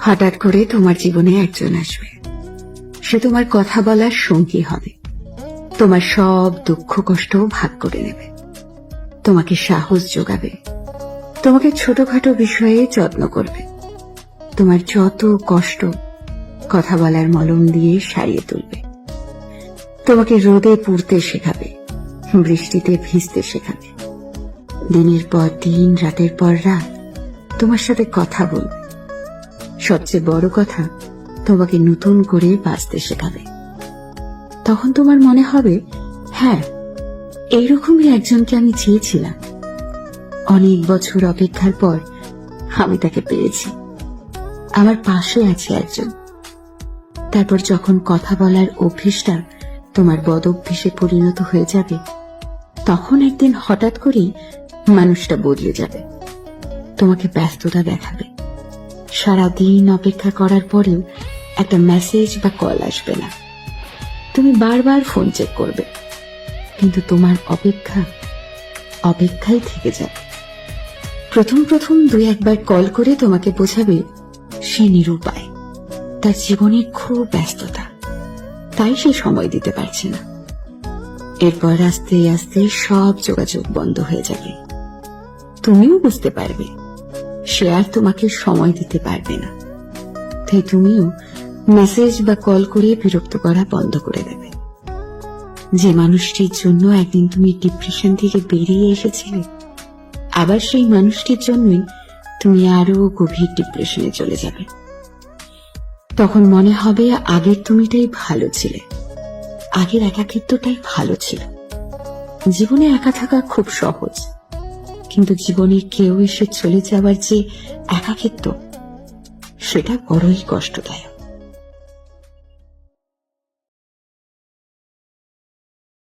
হঠাৎ করে তোমার জীবনে একজন আসবে। সে তোমার কথা বলার সঙ্গী হবে, তোমার সব দুঃখ কষ্ট ভাগ করে নেবে, তোমাকে সাহস যোগাবে, তোমাকে ছোটখাটো বিষয়ে যত্ন করবে, তোমার যত কষ্ট কথা বলার মলম দিয়ে সারিয়ে তুলবে, তোমাকে রোদে পুড়তে শেখাবে, বৃষ্টিতে ভিজতে শেখাবে, দিনের পর দিন রাতের পর রাত তোমার সাথে কথা বলবে, সবচেয়ে বড় কথা তোমাকে নতুন করে বাঁচতে শেখাবে। তখন তোমার মনে হবে, হ্যাঁ, এইরকমই একজনকে আমি চেয়েছিলাম। অনেক বছর অপেক্ষার পর আমি তাকে পেয়েছি, আমার পাশে আছে একজন। তারপর যখন কথা বলার অভ্যেসটা তোমার বদ অভ্যেসে পরিণত হয়ে যাবে, তখন একদিন হঠাৎ করেই মানুষটা বদলে যাবে, তোমাকে ব্যস্ততা দেখাবে। সারাদিন অপেক্ষা করার পরেও একটা মেসেজ বা কল আসবে না, তুমি বারবার ফোন চেক করবে, কিন্তু তোমার অপেক্ষাই থেকে যাবে। প্রথম দুই একবার কল করে তোমাকে বোঝাবে সে নিরুপায়, তার জীবনে খুব ব্যস্ততা, তাই সে সময় দিতে পারছে না। এরপর আস্তে আস্তে সব যোগাযোগ বন্ধ হয়ে যাবে, তুমিও বুঝতে পারবে সে আর তোমাকে সময় দিতে পারবে না, তাই তুমিও মেসেজ বা কল করে বিরক্ত করা বন্ধ করে দেবে। যে মানুষটির জন্য একদিন তুমি ডিপ্রেশন থেকে বেরিয়ে এসেছিলে, আবার সেই মানুষটির জন্যই তুমি আরো গভীর ডিপ্রেশনে চলে যাবে। তখন মনে হবে আগের তুমিটাই ভালো ছিলে, আগের একাকিত্বটাই ভালো ছিল। জীবনে একা থাকা খুব সহজ, কিন্তু জীবনে কেউ এসে চলে যাওয়ার যে একাকিত্ব, সেটা বড়ই কষ্টদায়ক।